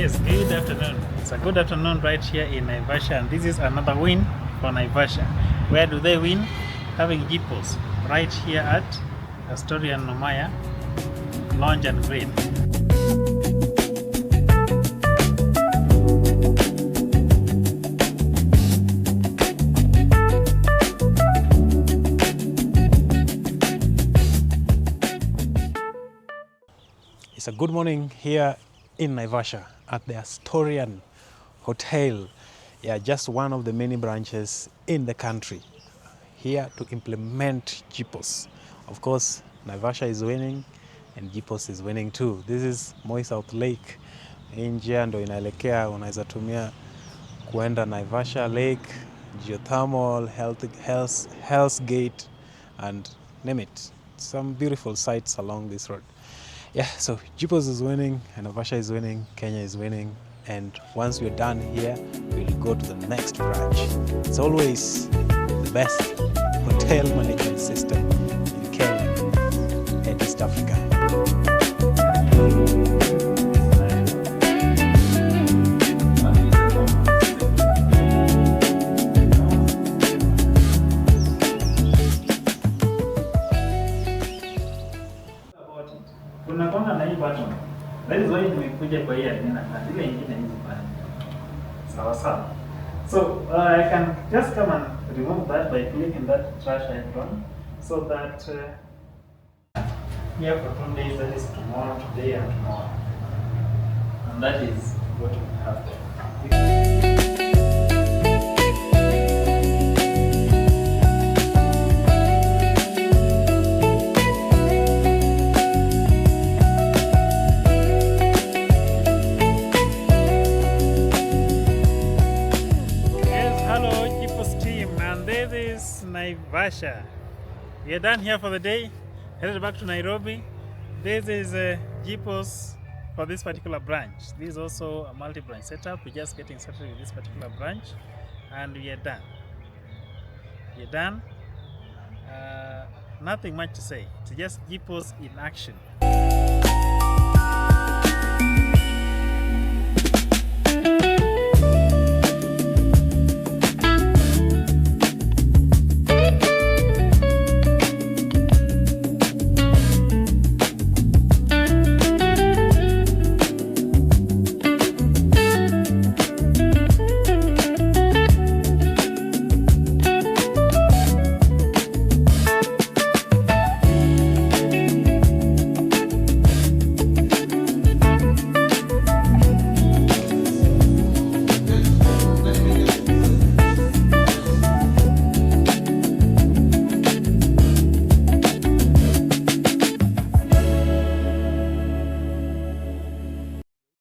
Yes, good afternoon. It's a good afternoon right here in Naivasha, and this is another win for Naivasha. Where do they win? Having JiPOS right here at Astorian Nomaya Lounge Grill. It's a good morning here in Naivasha at the Astorian Hotel. Yeah, just one of the many branches in the country here to implement JiPOS. Of course, Naivasha is winning and JiPOS is winning too. This is Moi South Lake. Hii njia ndo inaelekea, unaweza tumia kuenda Naivasha Lake, geothermal, Hell's Gate, and name it. Some beautiful sights along this road. Yeah, so JiPOS is winning, and Naivasha is winning, Kenya is winning, and once we're done here, we'll go to the next branch. It's always the best hotel management system in Kenya and East Africa. Kuna na hii button. That is why nimekuja kwa hii admin account. Ile nyingine hizi pale. Sawa sawa. So I can just come and remove that by clicking that trash icon, so that here for 2 days, that is tomorrow, today, and tomorrow. And that is what we have there. Naivasha. We are done here for the day, headed back to Nairobi. This is JiPOS for this particular branch. This is also a multi-branch setup. We're just getting started with this particular branch, and we are done. We are done. Nothing much to say. It's just JiPOS in action.